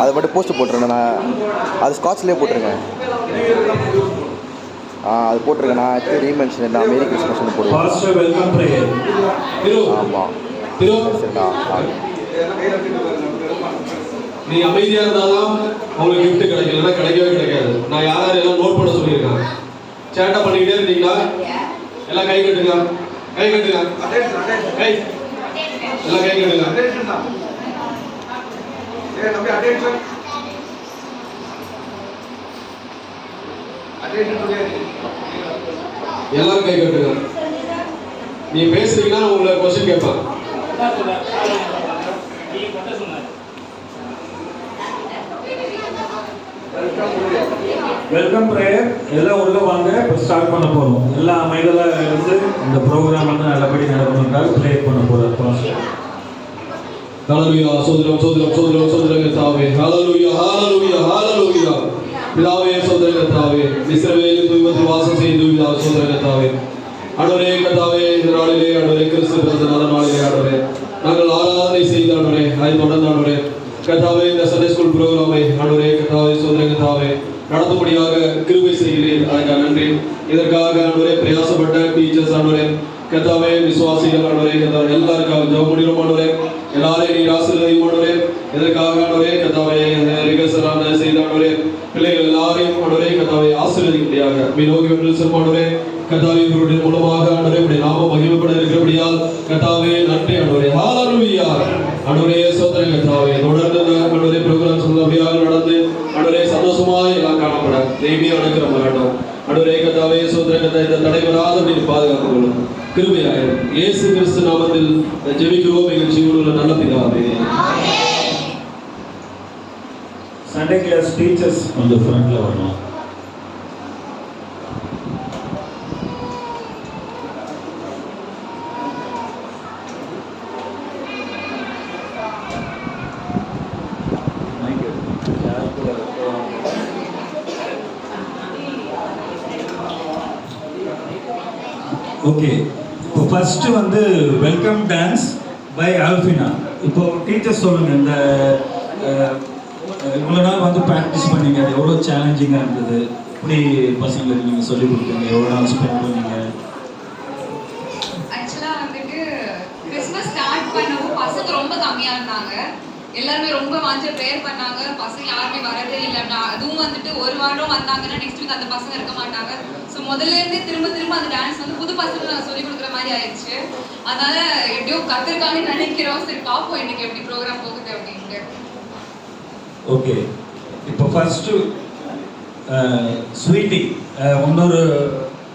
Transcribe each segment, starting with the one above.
அதை மட்டும் போஸ்ட்டு போட்டுருங்க. நான் அது ஸ்காட்ச்லேயே போட்டுருங்க. அது போட்டிருக்கேன். நான் எடுத்து ரீமென்ஷன் நான் மேரி கிறிஸ்மஸ்னு போடுவேன். ஆமாம் சரிண்ணா. நீ அமைதியாக இருந்தாலும் உங்களுக்கு கிஃப்ட் கிடைக்கலன்னா கிடைக்கவே கிடைக்காது. நான் யார் எல்லாம் நோட் பண்ண சொல்லியிருக்கேன். சேட்டை பண்ணிக்கிட்டே இருந்தீங்களா? எல்லாம் கை கட்டுங்க, கை கட்டுங்க, கை எல்லாம் கை கட்டுங்க. எல்லாரும் கை கட்டுங்க. நீ பேசுறீங்கன்னா உங்களை கொஸ்டின் கேட்பான். வெல்கம் பிரேயர் எல்லாம் உள்ள வாங்க. இப்போ ஸ்டார்ட் பண்ண போறோம். எல்லாம் அமைதியாக இருந்து இந்த ப்ரோக்ராம் வந்து நல்லபடி நடக்கணும்னால ப்ளே பண்ண போறோம். ஹalleluya சோதரம் சோதரம் சோதரம் சோதரம் கர்த்தாவே ஹalleluya ஹalleluya ஹalleluya பிதாவே சோதரம் கர்த்தாவே இஸ்ரவேலில் தூய்மையில் வாசம் செய்து பிதாவே சோதரம் கர்த்தாவே ஆண்டவரே கர்த்தாவே இந்த நாளிலே ஆண்டவரே கிறிஸ்து பிறந்த நாளிலே ஆண்டவரே நாங்கள் ஆராதனை செய்த ஆண்டவரே அதை தொடர்ந்து ஆண்டவரே கர்த்தாவே இந்த சண்டே ஸ்கூல் ப்ரோக்ராமை ஆண்டவரே கர்த்தாவே சோதரம் கர்த்தாவே நடத்தும்படியாக கிருபை செய்கிறீர். அதற்காக நன்றி. இதற்காக ஆண்டவரே பிரயாசப்பட்ட டீச்சர்ஸ் ஆண்டவரே கர்த்தாவே விசுவாசிகள் ஆண்டவரே கர்த்தாவே எல்லாருக்காக ஜெபம் பண்ணிரோம் ஆண்டவரே. எல்லாரையும் நீர் ஆசீர்வதியும் ஆண்டவரே. இதற்காக ஆண்டவரே கர்த்தாவே ரிகர்சலான செய்த ஆண்டவரே பிள்ளைகள் எல்லாரையும் ஆண்டவரே கர்த்தாவே ஆசீர்வதிக்கும்படியாக மீனோகி ஒன்று செல்லும் ஆண்டவரே கர்த்தாவே இவருடைய மூலமாக ஆண்டவரே உடைய நாமம் மகிமைப்பட இருக்கிறபடியால் கர்த்தாவே நன்றி ஆண்டவரே. ஹalleluya ஆண்டவரே சோதரம் கர்த்தாவே தொடர்ந்து ஆண்டவரே ப்ரோக்ராம் நல்லபடியாக நடந்து ஆண்டவரே சந்தோஷமாய் எல்லாம் காணப்பட தெய்வீக அனுக்கிரகம் வேண்டும். ஆண்டவரே கர்த்தாவே சோதரம் கர்த்தாவே இந்த தடைபடாத அப்படி பாதுகாத்துக் கொள்ளும் கிருபையாயிரும். இயேசு கிறிஸ்து நாமத்தில் ஜெபிக்கிறோம் எங்கள் ஜீவனுள்ள நல்ல பிதாவே. சண்டே கிளாஸ் டீச்சர்ஸ் கொஞ்சம் ஃப்ரண்ட்ல வரணும். ஓகே, இப்போ ஃபர்ஸ்ட் வந்து வெல்கம் டான்ஸ் பை ஆல்ஃபினா. இப்போ டீச்சர்ஸ் சொல்லுங்க, இந்த இவ்வளோ நாள் வந்து ப்ராக்டிஸ் பண்ணீங்க, அது எவ்வளோ சேலஞ்சிங்காக இருந்தது? எப்படி பசங்களுக்கு நீங்கள் சொல்லிக் கொடுத்தீங்க? எவ்வளோ நாள் ஸ்பெண்ட் பண்ணீங்க? ஆக்சுவலாக வந்துட்டு கிறிஸ்மஸ் ஸ்டார்ட் பண்ணவும் பசங்க ரொம்ப கம்மியாக இருந்தாங்க. எல்லாருமே ரொம்ப வாஞ்ச ப்ரேயர் பண்ணாங்க. பசங்க யாருமே வரதே இல்லைன்னா, அதுவும் வந்துட்டு ஒரு வாரம் வந்தாங்கன்னா நெக்ஸ்ட் வீக் அந்த பசங்க இருக்க மாட்டாங்க. ஸோ முதல்லேருந்தே திரும்ப திரும்ப அந்த டான்ஸ் வந்து புது பசங்க நாங்கள் சொல்லிக் கொடுக்குற மாதிரி ஆயிடுச்சு. அதனால எப்படியோ கத்திருக்கான்னு நினைக்கிறோம். சரி பார்ப்போம் இன்னைக்கு எப்படி ப்ரோக்ராம் போகுது அப்படின்ட்டு. ஓகே, இப்போ ஃபர்ஸ்ட்டு ஸ்வீட்டி, இன்னொரு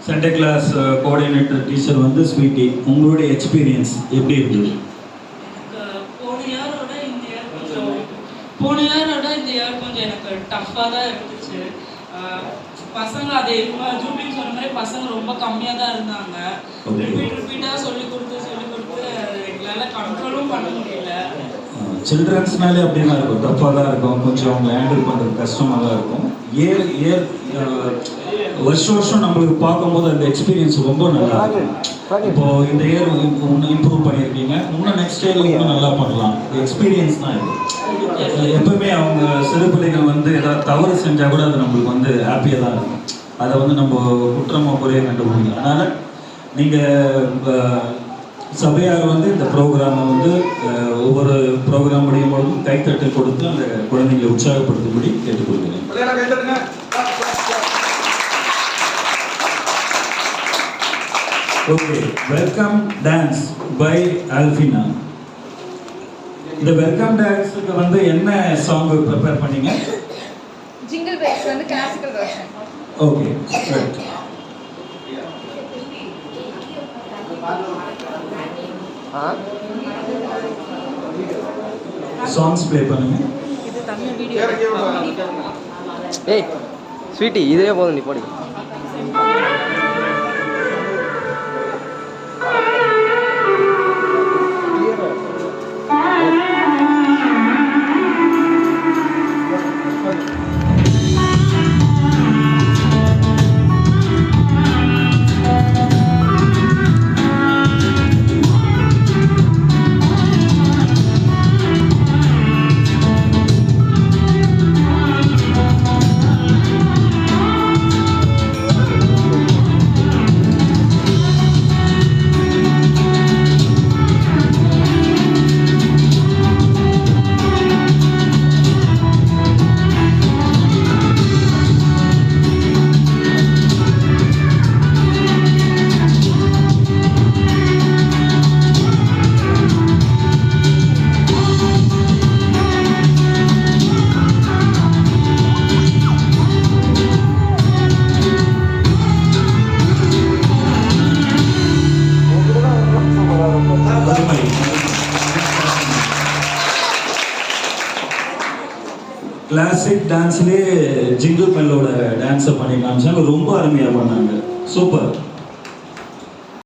சண்டே கிளாஸ் கோஆர்டினேட்டர் டீச்சர் வந்து ஸ்வீட்டி, உங்களுடைய எக்ஸ்பீரியன்ஸ் எப்படி இருந்தது? போன இயரோட இந்த இயர் கொஞ்சம் எனக்கு டஃப்பாக தான் இருந்துச்சு. பசங்க அதே ஜூபின் சொன்ன மாதிரி பசங்க ரொம்ப கம்மியாக தான் இருந்தாங்க. ரிப்பீட்டாக சொல்லி கொடுத்து எங்களால் கண்ட்ரோலும் பண்ண முடியல. சில்ட்ரன்ஸ்னாலே அப்படின்னா இருக்கும், டஃப்பாக தான் இருக்கும், கொஞ்சம் அவங்க ஹேண்டில் பண்ணுறது கஷ்டமாக தான் இருக்கும். வருஷம் நம்மளுக்கு பார்க்கும்போது அந்த எக்ஸ்பீரியன்ஸ் ரொம்ப நல்லா இருக்கும். இப்போது இந்த இயர் இன்னும் இம்ப்ரூவ் பண்ணியிருக்கீங்க, இன்னும் நெக்ஸ்ட் இயர் இன்னும் நல்லா பண்ணலாம். எக்ஸ்பீரியன்ஸ் தான் இது. எப்பவுமே அவங்க சிறு பிள்ளைகள் வந்து ஏதாவது தவறு செஞ்சால் கூட அது நம்மளுக்கு வந்து ஹாப்பியாக தான் இருக்கும். அதை வந்து நம்ம குற்றமாக குறைய கண்டுபிடிக்கலாம். அதனால் நீங்கள் சபையார் வந்து இந்த ப்ரோக்ராமை வந்து ஒவ்வொரு ப்ரோக்ராம் முடியும் பொழுதும் கைத்தட்டு கொடுத்து அந்த குழந்தைங்களை உற்சாகப்படுத்தும்படி கேட்டுக்கொள்கிறேன். Okay, welcome dance by Alfina. இந்த வெல்கம் டான்ஸுக்கு வந்து என்ன சாங் ப்ரிப்பேர் பண்ணீங்க? ஜிங்கிள் பெல்ஸ் வந்து classical version. Okay, right. Songs play பண்ணுங்க. இது தமிழ் வீடியோ. ஏய் ஸ்வீட்டி, இதுவே போதும், நீ போடு. கிளாசிக் டான்ஸ்லேயே ஜிங்கிள் பெல்லோட டான்ஸை பண்ணி காமிச்சாங்க. ரொம்ப அருமையாக பண்ணாங்க. சூப்பர்.